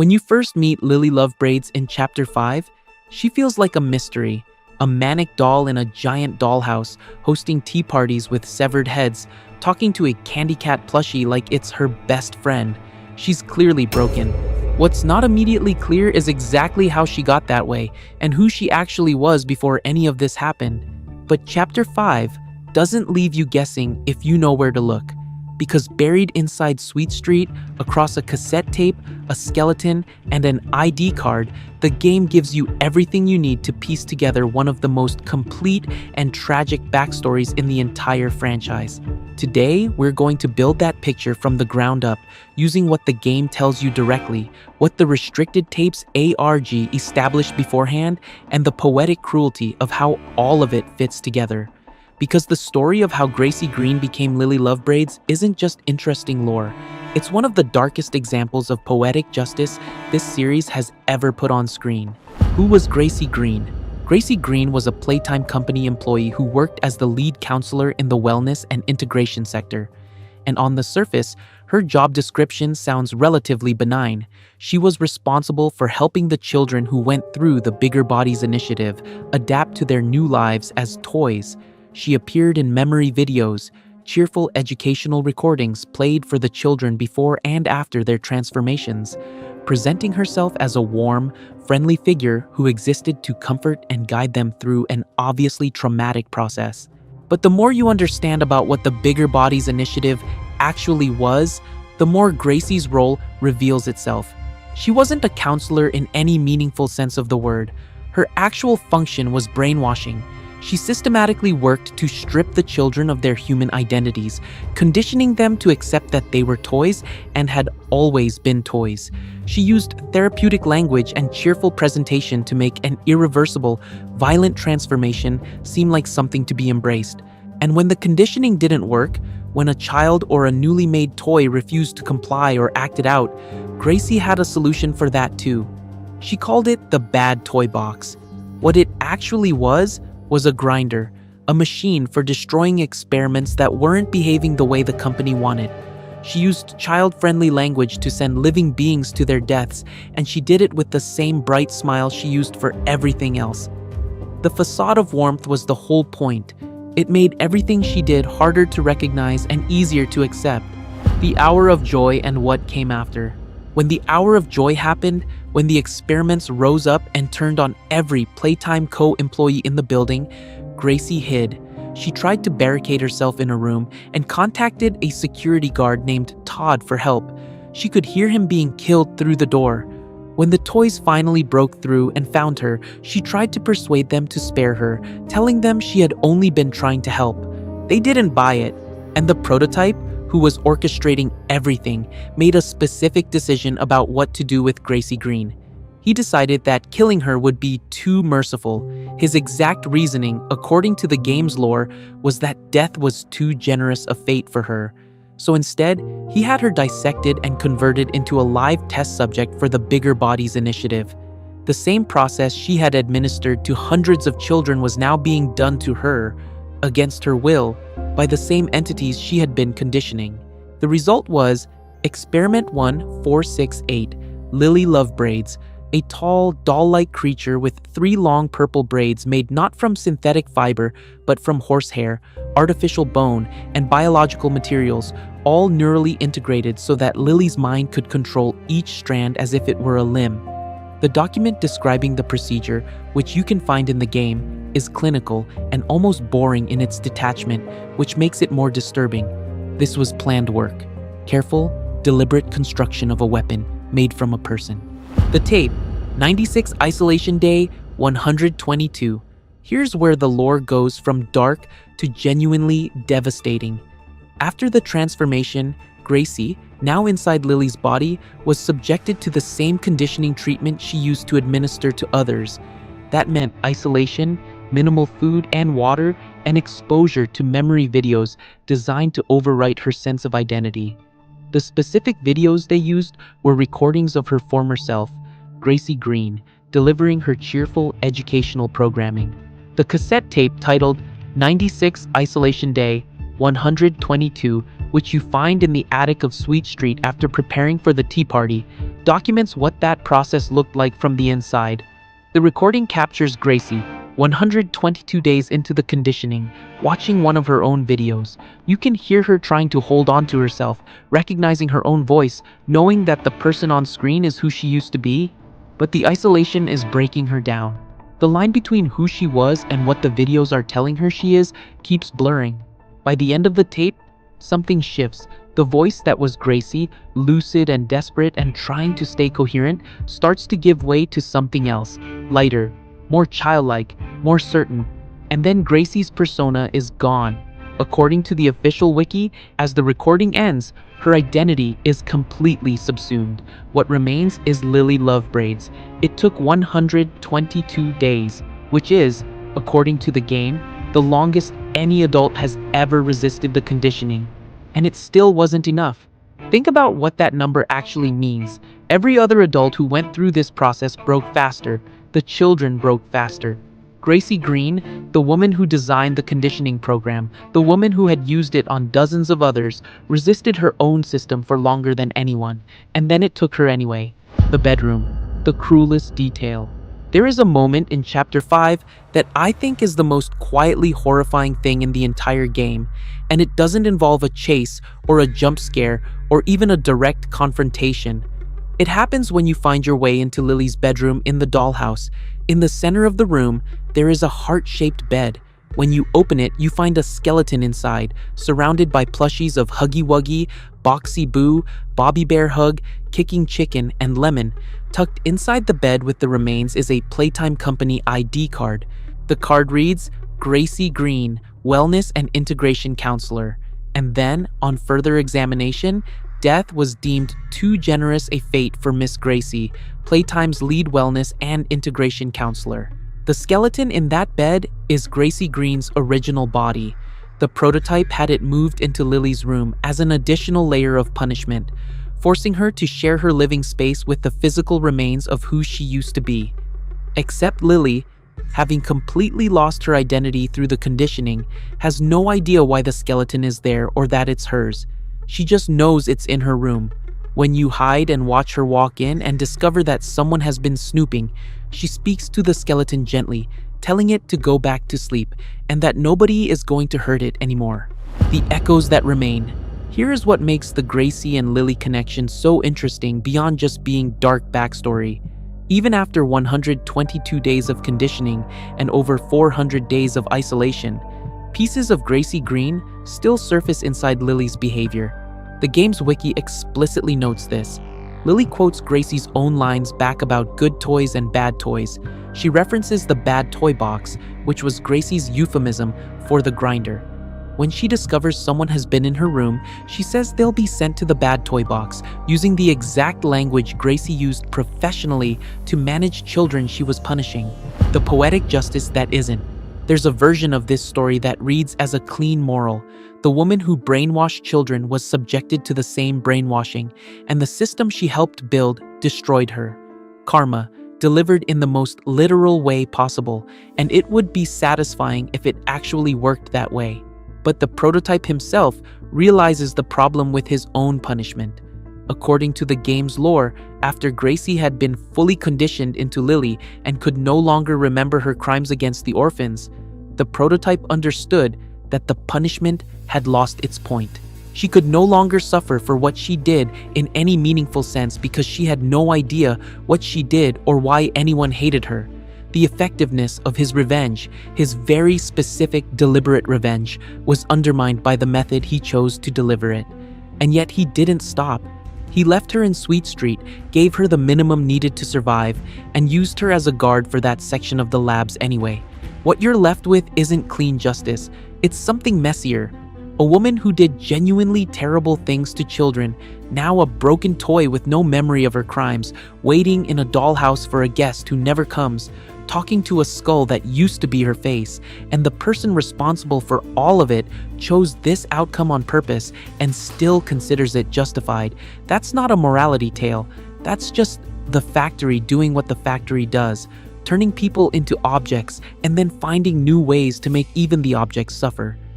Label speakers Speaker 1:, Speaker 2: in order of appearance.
Speaker 1: When you first meet Lilly Lovebraids in Chapter 5, she feels like a mystery, a manic doll in a giant dollhouse, hosting tea parties with severed heads, talking to a candy cat plushie like it's her best friend. She's clearly broken. What's not immediately clear is exactly how she got that way and who she actually was before any of this happened. But Chapter 5 doesn't leave you guessing if you know where to look. Because buried inside Sweet Street, across a cassette tape, a skeleton, and an ID card, the game gives you everything you need to piece together one of the most complete and tragic backstories in the entire franchise. Today, we're going to build that picture from the ground up, using what the game tells you directly, what the restricted tapes ARG established beforehand, and the poetic cruelty of how all of it fits together. Because the story of how Gracie Green became Lilly Lovebraids isn't just interesting lore. It's one of the darkest examples of poetic justice this series has ever put on screen. Who was Gracie Green? Gracie Green was a Playtime company employee who worked as the lead counselor in the wellness and integration sector. And on the surface, her job description sounds relatively benign. She was responsible for helping the children who went through the Bigger Bodies initiative adapt to their new lives as toys. She appeared in memory videos, cheerful educational recordings played for the children before and after their transformations, presenting herself as a warm, friendly figure who existed to comfort and guide them through an obviously traumatic process. But the more you understand about what the Bigger Bodies initiative actually was, the more Gracie's role reveals itself. She wasn't a counselor in any meaningful sense of the word. Her actual function was brainwashing. She systematically worked to strip the children of their human identities, conditioning them to accept that they were toys and had always been toys. She used therapeutic language and cheerful presentation to make an irreversible, violent transformation seem like something to be embraced. And when the conditioning didn't work, when a child or a newly made toy refused to comply or acted out, Gracie had a solution for that too. She called it the bad toy box. What it actually was a grinder, a machine for destroying experiments that weren't behaving the way the company wanted. She used child-friendly language to send living beings to their deaths, and she did it with the same bright smile she used for everything else. The facade of warmth was the whole point. It made everything she did harder to recognize and easier to accept. The hour of joy and what came after. When the hour of joy happened, when the experiments rose up and turned on every Playtime Co employee in the building, Gracie hid. She tried to barricade herself in a room and contacted a security guard named Todd for help. She could hear him being killed through the door. When the toys finally broke through and found her, she tried to persuade them to spare her, telling them she had only been trying to help. They didn't buy it, and the prototype, who was orchestrating everything, made a specific decision about what to do with Gracie Green. He decided that killing her would be too merciful. His exact reasoning, according to the game's lore, was that death was too generous a fate for her. So instead, he had her dissected and converted into a live test subject for the Bigger Bodies initiative. The same process she had administered to hundreds of children was now being done to her, against her will, by the same entities she had been conditioning. The result was Experiment 1468, Lilly Lovebraids, a tall, doll-like creature with 3 long purple braids made not from synthetic fiber, but from horsehair, artificial bone, and biological materials, all neurally integrated so that Lilly's mind could control each strand as if it were a limb. The document describing the procedure, which you can find in the game, is clinical and almost boring in its detachment, which makes it more disturbing. This was planned work. Careful, deliberate construction of a weapon made from a person. The tape, 96 Isolation Day, 122. Here's where the lore goes from dark to genuinely devastating. After the transformation, Gracie, now inside Lilly's body, was subjected to the same conditioning treatment she used to administer to others. That meant isolation, minimal food and water, and exposure to memory videos designed to overwrite her sense of identity. The specific videos they used were recordings of her former self, Gracie Green, delivering her cheerful educational programming. The cassette tape titled 96 Isolation Day, 122 which you find in the attic of Sweet Street after preparing for the tea party, documents what that process looked like from the inside. The recording captures Gracie, 122 days into the conditioning, watching one of her own videos. You can hear her trying to hold on to herself, recognizing her own voice, knowing that the person on screen is who she used to be. But the isolation is breaking her down. The line between who she was and what the videos are telling her she is keeps blurring. By the end of the tape, something shifts. The voice that was Gracie, lucid and desperate and trying to stay coherent, starts to give way to something else, lighter, more childlike, more certain. And then Gracie's persona is gone. According to the official wiki, as the recording ends, her identity is completely subsumed. What remains is Lilly Lovebraids. It took 122 days, which is, according to the game, the longest any adult has ever resisted the conditioning. And it still wasn't enough. Think about what that number actually means. Every other adult who went through this process broke faster. The children broke faster. Gracie Green, the woman who designed the conditioning program, the woman who had used it on dozens of others, resisted her own system for longer than anyone. And then it took her anyway. The bedroom. The cruelest detail. There is a moment in Chapter 5 that I think is the most quietly horrifying thing in the entire game, and it doesn't involve a chase or a jump scare or even a direct confrontation. It happens when you find your way into Lily's bedroom in the dollhouse. In the center of the room, there is a heart-shaped bed. When you open it, you find a skeleton inside, surrounded by plushies of Huggy Wuggy, Boxy Boo, Bobby Bear Hug, Kicking Chicken, and Lemon. Tucked inside the bed with the remains is a Playtime Company ID card. The card reads, Gracie Green, Wellness and Integration Counselor. And then, on further examination, death was deemed too generous a fate for Miss Gracie, Playtime's lead wellness and integration counselor. The skeleton in that bed is Gracie Green's original body. The prototype had it moved into Lily's room as an additional layer of punishment, forcing her to share her living space with the physical remains of who she used to be. Except Lily, having completely lost her identity through the conditioning, has no idea why the skeleton is there or that it's hers. She just knows it's in her room. When you hide and watch her walk in and discover that someone has been snooping, she speaks to the skeleton gently, telling it to go back to sleep and that nobody is going to hurt it anymore. The echoes that remain. Here is what makes the Gracie and Lily connection so interesting beyond just being dark backstory. Even after 122 days of conditioning and over 400 days of isolation, pieces of Gracie Green still surface inside Lily's behavior. The game's wiki explicitly notes this. Lily quotes Gracie's own lines back about good toys and bad toys. She references the bad toy box, which was Gracie's euphemism for the grinder. When she discovers someone has been in her room, she says they'll be sent to the bad toy box, using the exact language Gracie used professionally to manage children she was punishing. The poetic justice that isn't. There's a version of this story that reads as a clean moral. The woman who brainwashed children was subjected to the same brainwashing, and the system she helped build destroyed her. Karma, delivered in the most literal way possible, and it would be satisfying if it actually worked that way. But the prototype himself realizes the problem with his own punishment. According to the game's lore, after Gracie had been fully conditioned into Lily and could no longer remember her crimes against the orphans, the prototype understood that the punishment had lost its point. She could no longer suffer for what she did in any meaningful sense because she had no idea what she did or why anyone hated her. The effectiveness of his revenge, his very specific, deliberate revenge, was undermined by the method he chose to deliver it. And yet he didn't stop. He left her in Sweet Street, gave her the minimum needed to survive, and used her as a guard for that section of the labs anyway. What you're left with isn't clean justice. It's something messier. A woman who did genuinely terrible things to children, now a broken toy with no memory of her crimes, waiting in a dollhouse for a guest who never comes, talking to a skull that used to be her face, and the person responsible for all of it chose this outcome on purpose and still considers it justified. That's not a morality tale. That's just the factory doing what the factory does, turning people into objects and then finding new ways to make even the objects suffer.